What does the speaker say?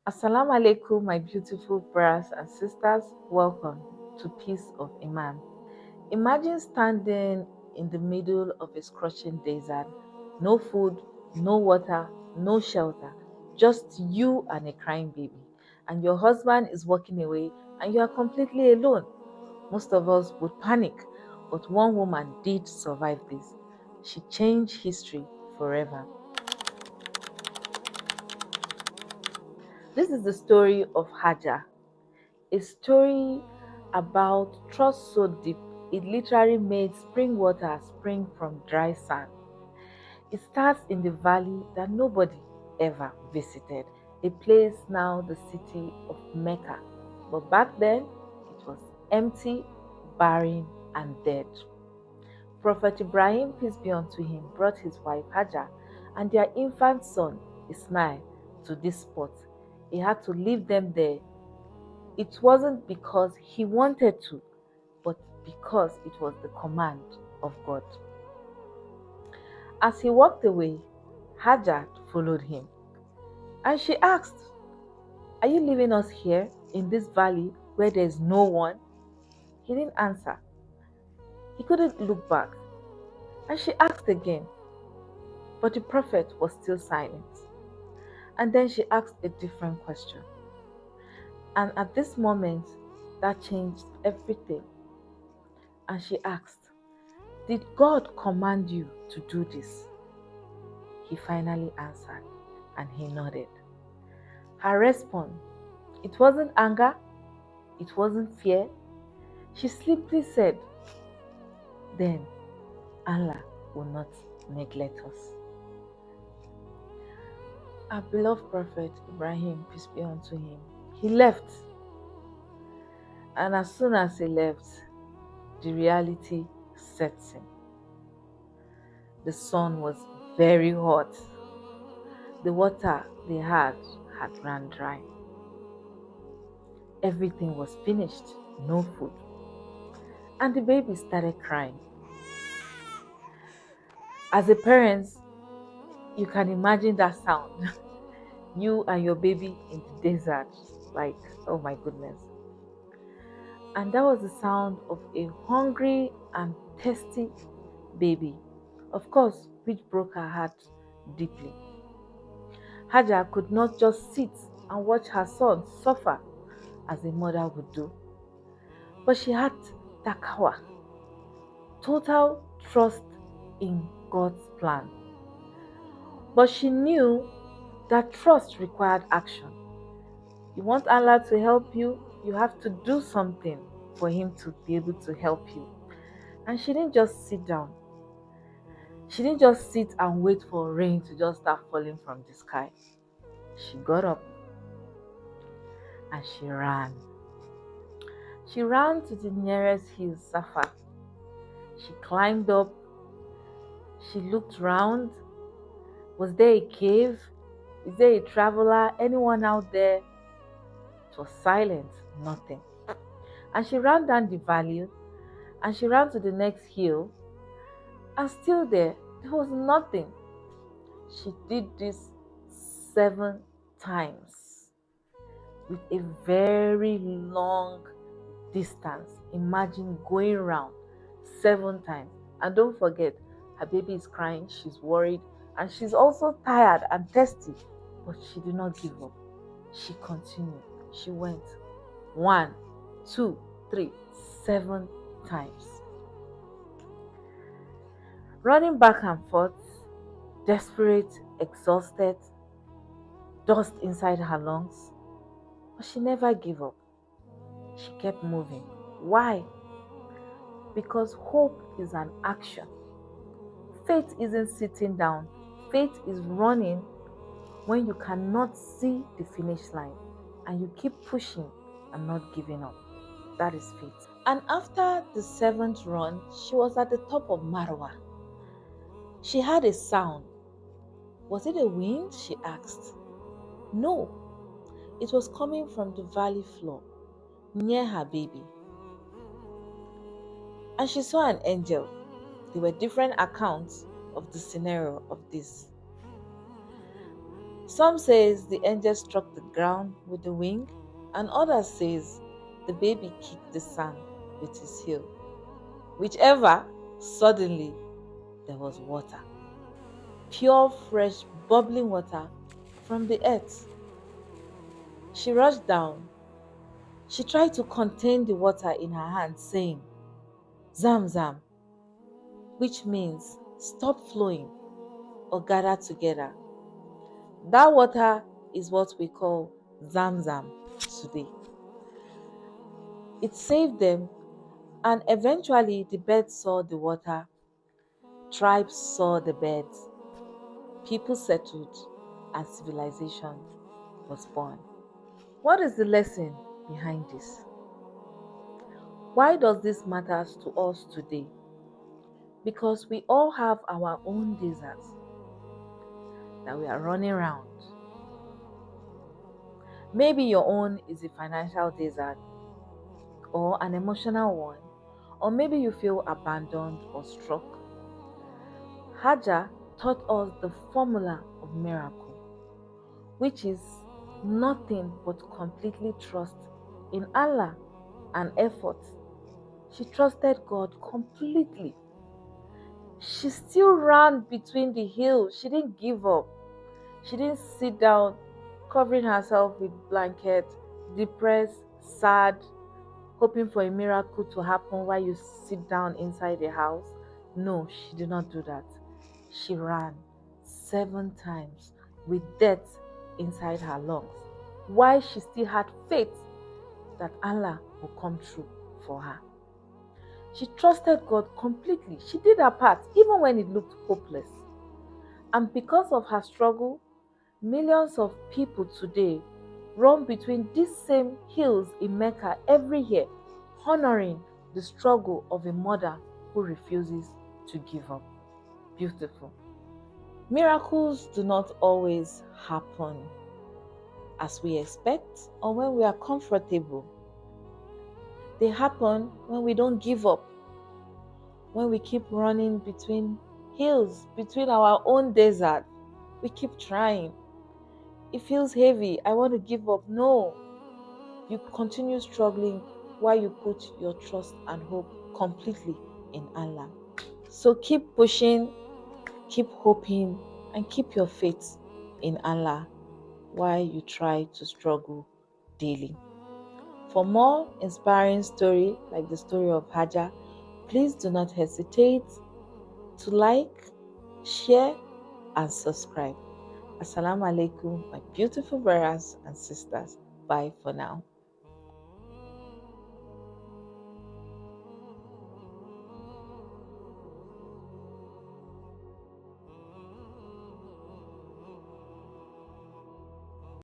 Assalamu alaikum, my beautiful brothers and sisters. Welcome to Peace of Iman. Imagine standing in the middle of a scorching desert, no food, no water, no shelter, just you and a crying baby. And your husband is walking away and you are completely alone. Most of us would panic, but one woman did survive this. She changed history forever. This is the story of Hajar, a story about trust so deep it literally made spring water spring from dry sand. It starts in the valley that nobody ever visited, a place now the city of Mecca. But back then, it was empty, barren, and dead. Prophet Ibrahim, peace be unto him, brought his wife Hajar and their infant son Ismail to this spot. He had to leave them there. It wasn't because he wanted to, but because it was the command of God. As he walked away, Hajar followed him, and she asked, "Are you leaving us here in this valley where there is no one?" He didn't answer. He couldn't look back, and she asked again, but the prophet was still silent. And then she asked a different question. And at this moment, that changed everything. And she asked, "Did God command you to do this?" He finally answered, and he nodded. Her response, it wasn't anger, it wasn't fear. She simply said, "Then Allah will not neglect us." Our beloved Prophet Ibrahim, peace be unto him, he left. And as soon as he left, the reality sets in. The sun was very hot. The water they had run dry. Everything was finished, no food. And the baby started crying. As a parent, you can imagine that sound. You and your baby in the desert. Like, oh my goodness. And that was the sound of a hungry and thirsty baby. Of course, which broke her heart deeply. Hajar could not just sit and watch her son suffer as a mother would do. But she had takawa, total trust in God's plan. But she knew that trust required action. You want Allah to help you, you have to do something for Him to be able to help you. And she didn't just sit down. She didn't just sit and wait for rain to just start falling from the sky. She got up and she ran. She ran to the nearest hill, Safa. She climbed up. She looked round. Was there a cave? Is there a traveler? Anyone out there? It was silent, nothing. And she ran down the valley and she ran to the next hill, and still there was nothing. She did this 7 times with a very long distance. Imagine going around 7 times. And don't forget, her baby is crying, she's worried, and she's also tired and thirsty. But she did not give up. She continued. She went 1, 2, 3, 7 times. Running back and forth, desperate, exhausted, dust inside her lungs. But she never gave up. She kept moving. Why? Because hope is an action. Faith isn't sitting down. Faith is running when you cannot see the finish line and you keep pushing and not giving up. That is faith. And after the 7th run, she was at the top of Marwa. She heard a sound. Was it a wind? She asked. No, it was coming from the valley floor near her baby. And she saw an angel. There were different accounts of the scenario of this. Some says the angel struck the ground with the wing, and others says the baby kicked the sand with his heel. Whichever, suddenly there was water. Pure, fresh, bubbling water from the earth. She rushed down. She tried to contain the water in her hand, saying, Zamzam, which means stop flowing or gather together. That water is what we call Zamzam today. It saved them, and eventually the birds saw the water, tribes saw the birds, people settled, and civilization was born. What is the lesson behind this? Why does this matter to us today? Because we all have our own deserts that we are running around. Maybe your own is a financial desert or an emotional one, or maybe you feel abandoned or struck. Hajar taught us the formula of miracle, which is nothing but completely trust in Allah and effort. She trusted God completely. She still ran between the hills. She didn't give up. She didn't sit down, covering herself with blankets, depressed, sad, hoping for a miracle to happen while you sit down inside the house. No, she did not do that. She ran 7 times with death inside her lungs, while she still had faith that Allah would come through for her. She trusted God completely. She did her part, even when it looked hopeless. And because of her struggle, millions of people today run between these same hills in Mecca every year, honoring the struggle of a mother who refuses to give up. Beautiful. Miracles do not always happen as we expect or when we are comfortable. They happen when we don't give up, when we keep running between hills, between our own desert. We keep trying. It feels heavy. I want to give up. No, you continue struggling while you put your trust and hope completely in Allah. So keep pushing, keep hoping, and keep your faith in Allah while you try to struggle daily. For more inspiring story like the story of Hajar, please do not hesitate to like, share, and subscribe. Assalamu alaikum, my beautiful brothers and sisters. Bye for now.